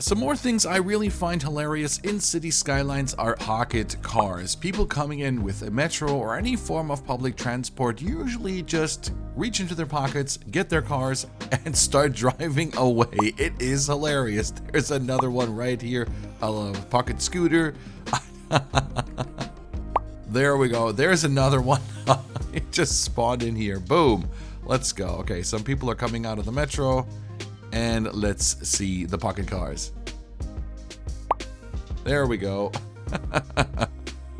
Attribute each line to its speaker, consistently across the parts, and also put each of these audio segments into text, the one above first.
Speaker 1: Some more things I really find hilarious in City Skylines are pocket cars. People coming in with a metro or any form of public transport usually just reach into their pockets, get their cars, and start driving away. It is hilarious. There's another one right here, a pocket scooter. There we go. There's another one. It just spawned in here. Boom. Let's go. Okay, some people are coming out of the metro. And let's see the pocket cars. There we go.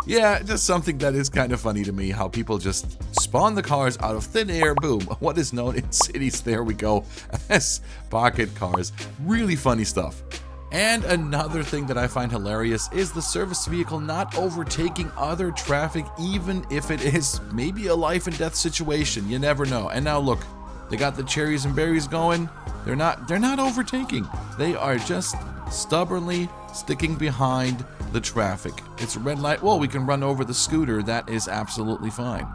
Speaker 1: Yeah, just something that is kind of funny to me, how people just spawn the cars out of thin air. Boom. What is known in cities, there we go, as pocket cars. Really funny stuff. And another thing that I find hilarious is the service vehicle not overtaking other traffic, even if it is maybe a life and death situation. You never know. And now look, they got the cherries and berries going. They're not overtaking. They are just stubbornly sticking behind the traffic. It's a red light. Well, we can run over the scooter. That is absolutely fine.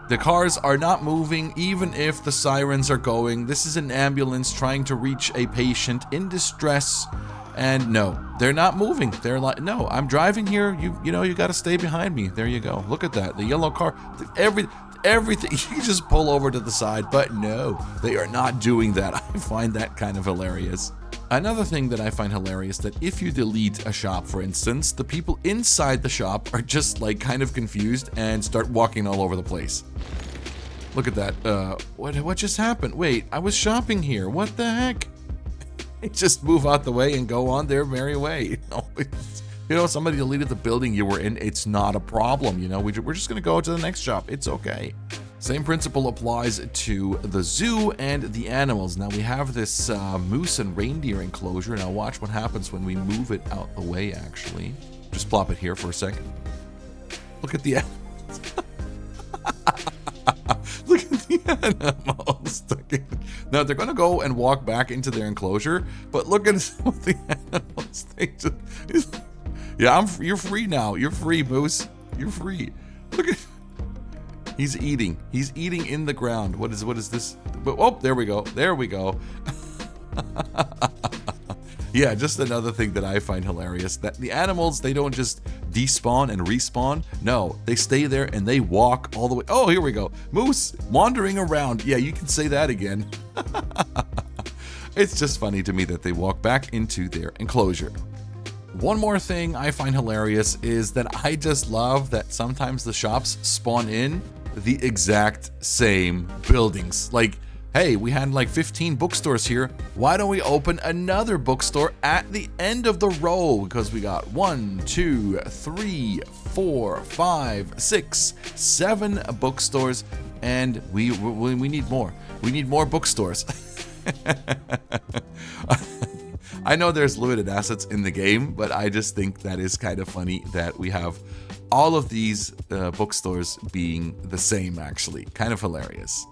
Speaker 1: The cars are not moving even if the sirens are going. This is an ambulance trying to reach a patient in distress. And no, they're not moving. They're like, no, I'm driving here. You know, you got to stay behind me. There you go. Look at that. The yellow car. Everything, you just pull over to the side, but no, they are not doing that. I find that kind of hilarious. Another thing that I find hilarious, that if you delete a shop, for instance, the people inside the shop are just like kind of confused and start walking all over the place. Look at that. What just happened? Wait, I was shopping here. What the heck? They just move out the way and go on their merry way. You know, somebody deleted the building you were in. It's not a problem. You know, we're just going to go to the next shop. It's okay. Same principle applies to the zoo and the animals. Now we have this moose and reindeer enclosure. Now watch what happens when we move it out the way, actually. Just plop it here for a second. Look at the animals. Look at the animals. Now they're going to go and walk back into their enclosure. But look at the animals. They just... Yeah, you're free now. You're free, Moose. You're free. Look at... He's eating. He's eating in the ground. What is this? Oh, there we go. There we go. Yeah, just another thing that I find hilarious. That the animals, they don't just despawn and respawn. No, they stay there and they walk all the way. Oh, here we go. Moose wandering around. Yeah, you can say that again. It's just funny to me that they walk back into their enclosure. One more thing I find hilarious is that I just love that sometimes the shops spawn in the exact same buildings. Like, hey, we had like 15 bookstores here. Why don't we open another bookstore at the end of the row? Because we got 1, 2, 3, 4, 5, 6, 7 bookstores, and we need more. We need more bookstores. I know there's limited assets in the game, but I just think that is kind of funny that we have all of these bookstores being the same, actually. Kind of hilarious.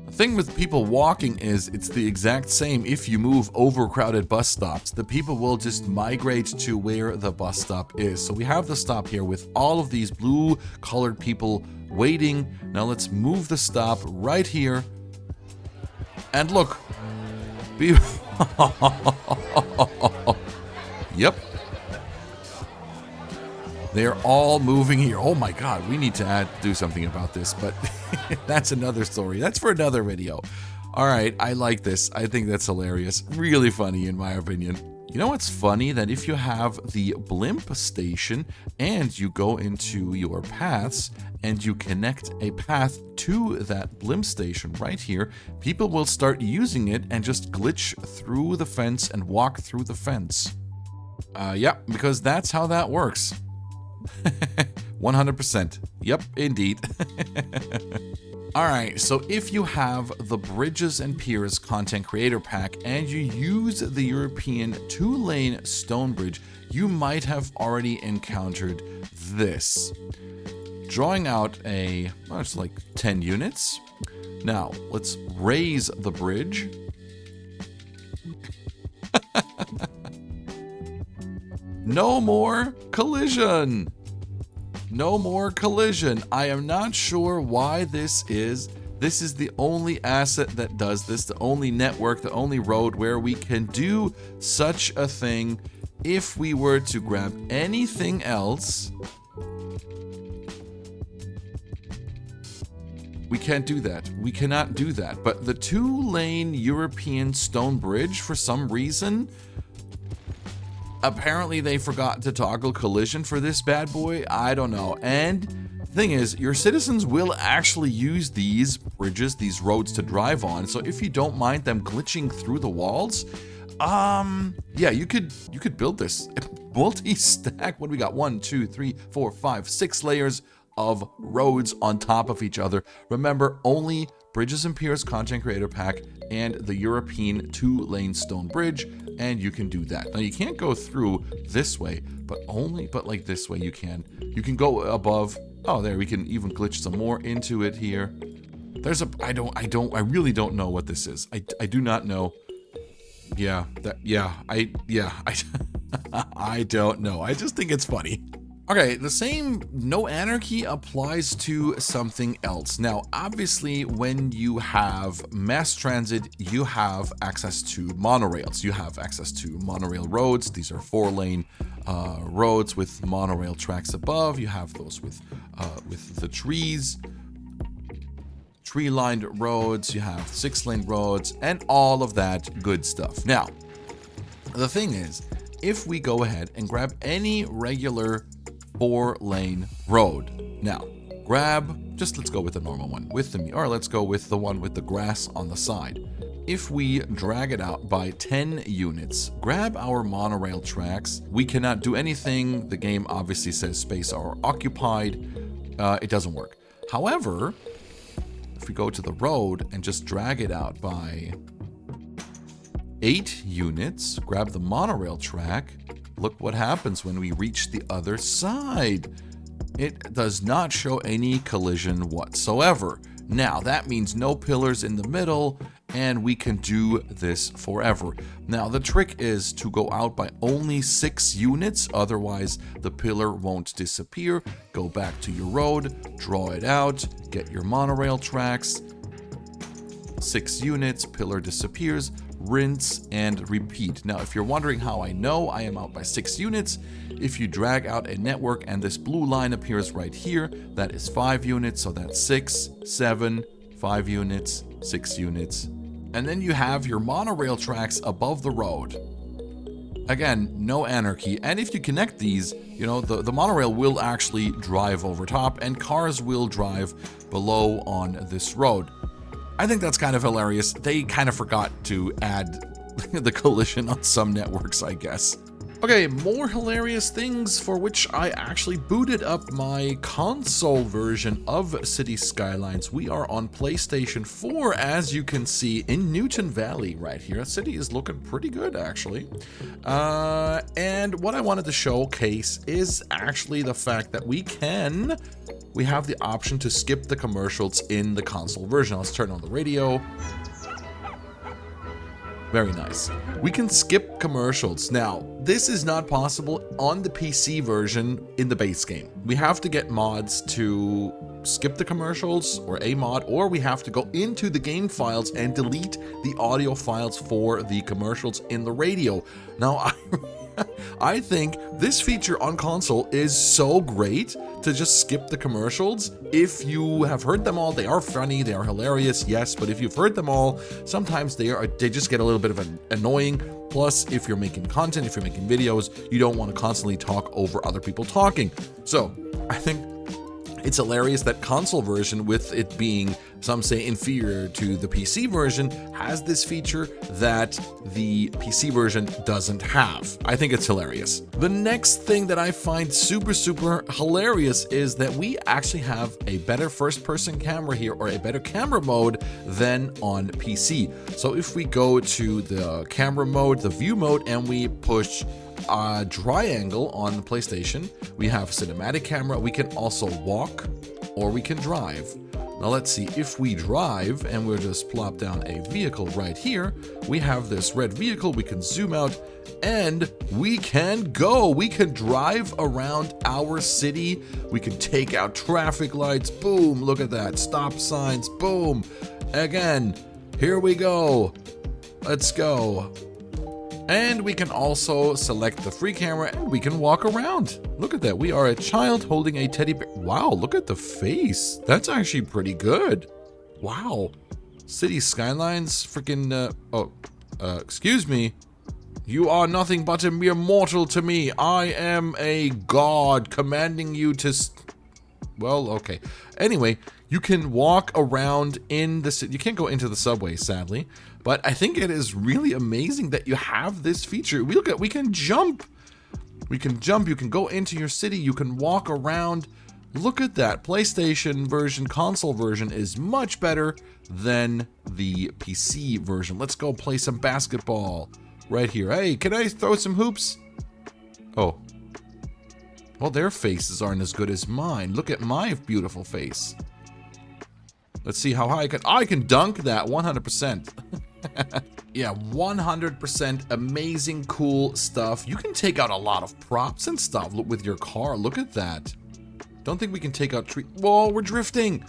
Speaker 1: The thing with people walking is it's the exact same if you move overcrowded bus stops. The people will just migrate to where the bus stop is. So we have the stop here with all of these blue-colored people waiting. Now let's move the stop right here. And look. Yep. They're all moving here. Oh my god, we need to do something about this, but that's another story. That's for another video. Alright, I like this. I think that's hilarious. Really funny in my opinion. You know what's funny? That if you have the blimp station and you go into your paths and you connect a path to that blimp station right here, people will start using it and just glitch through the fence and walk through the fence. Yeah, because that's how that works. 100%. Yep, indeed. Alright, so if you have the Bridges and Piers Content Creator Pack and you use the European 2-lane stone bridge, you might have already encountered this. Drawing out it's like 10 units. Now, let's raise the bridge. No more collision. No more collision. I am not sure why this is. This is the only asset that does this, the only network, the only road where we can do such a thing. If we were to grab anything else, we can't do that. We cannot do that. But the 2-lane European stone bridge, for some reason, apparently they forgot to toggle collision for this bad boy. I don't know. And thing is, your citizens will actually use these bridges, these roads to drive on. So if you don't mind them glitching through the walls, yeah, you could build this multi-stack. What do we got? 1, 2, 3, 4, 5, 6 layers of roads on top of each other. Remember, only Bridges and Piers Content Creator Pack and the European 2-lane stone bridge, and you can do that. Now you can't go through this way, but like this way you can. You can go above. Oh, there, we can even glitch some more into it here. There's a, I really don't know what this is. I do not know. I don't know. I just think it's funny. Okay, the same no anarchy applies to something else. Now, obviously, when you have mass transit, you have access to monorails. You have access to monorail roads. These are 4-lane roads with monorail tracks above. You have those with the trees, tree-lined roads. You have 6-lane roads, and all of that good stuff. Now, the thing is, if we go ahead and grab any regular 4-lane road. Now, let's go with the normal one or let's go with the one with the grass on the side. If we drag it out by 10 units, grab our monorail tracks. We cannot do anything. The game obviously says space are occupied. It doesn't work. However, if we go to the road and just drag it out by 8 units, grab the monorail track, look what happens when we reach the other side. It does not show any collision whatsoever. Now, that means no pillars in the middle, and we can do this forever. Now, the trick is to go out by only 6 units, otherwise the pillar won't disappear. Go back to your road, draw it out, get your monorail tracks, 6 units, pillar disappears, rinse and repeat. Now, if you're wondering how I know I am out by 6 units, if you drag out a network and this blue line appears right here, that is 5 units, so that's 6, 7, 5 units, 6 units. And then you have your monorail tracks above the road. Again, no anarchy. And if you connect these, you know, the monorail will actually drive over top and cars will drive below on this road. I think that's kind of hilarious. They kind of forgot to add the collision on some networks, I guess. Okay, more hilarious things for which I actually booted up my console version of City Skylines. We are on PlayStation 4, as you can see, in Newton Valley right here. The city is looking pretty good, actually. And what I wanted to showcase is actually the fact that we have the option to skip the commercials in the console version. Let's turn on the radio. Very nice. We can skip commercials. Now, this is not possible on the PC version in the base game. We have to get mods to skip the commercials, or a mod, or we have to go into the game files and delete the audio files for the commercials in the radio. Now, I think this feature on console is so great to just skip the commercials. If you have heard them all, they are funny, they are hilarious, yes, but if you've heard them all, sometimes they just get a little bit of annoying. Plus, if you're making content, if you're making videos, you don't want to constantly talk over other people talking. So, I think it's hilarious that console version, with it being, some say, inferior to the PC version, has this feature that the PC version doesn't have. I think it's hilarious. The next thing that I find super hilarious is that we actually have a better first-person camera here, or a better camera mode than on PC. So if we go to the camera mode, the view mode, and we push triangle on the PlayStation, we have cinematic camera. We can also walk or we can drive. Now let's see, if we drive and we'll just plop down a vehicle right here, we have this red vehicle, we can zoom out and we can go. We can drive around our city. We can take out traffic lights. Boom, look at that. Stop signs. Boom. Again, here we go. Let's go. And we can also select the free camera and we can walk around. Look at that. We are a child holding a teddy bear. Wow, look at the face. That's actually pretty good. Wow. City Skylines, freaking, excuse me. You are nothing but a mere mortal to me. I am a god commanding you to... Well, okay. Anyway, you can walk around in the city. You can't go into the subway, sadly. But I think it is really amazing that you have this feature. We can jump. We can jump. You can go into your city. You can walk around. Look at that. PlayStation version, console version is much better than the PC version. Let's go play some basketball right here. Hey, can I throw some hoops? Oh. Well, their faces aren't as good as mine. Look at my beautiful face. Let's see how high I can dunk that 100%. Yeah, 100% amazing, cool stuff. You can take out a lot of props and stuff with your car. Look at that. Don't think we can take out trees. Whoa, we're drifting.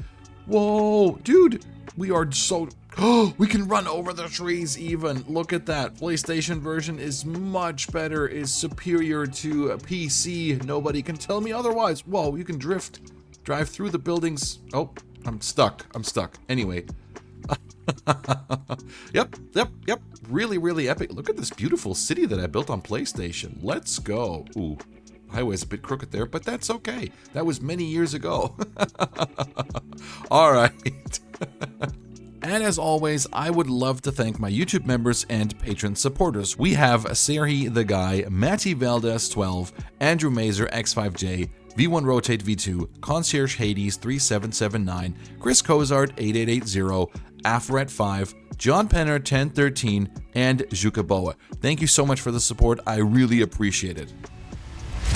Speaker 1: Whoa, dude, we are so... Oh, we can run over the trees even. Look at that. PlayStation version is much better, is superior to a PC. Nobody can tell me otherwise. Whoa, you can drift. Drive through the buildings. Oh, I'm stuck. Anyway. Yep. Really, really epic. Look at this beautiful city that I built on PlayStation. Let's go. Ooh, highway's a bit crooked there, but that's okay. That was many years ago. All right. And as always, I would love to thank my YouTube members and Patreon supporters. We have Serhi the Guy, Matty Valdez 12, Andrew Mazer X5J, V1 Rotate V2, Concierge Hades 3779, Chris Cozart 8880, Afret 5, John Penner 1013, and Jukaboa. Thank you so much for the support. I really appreciate it.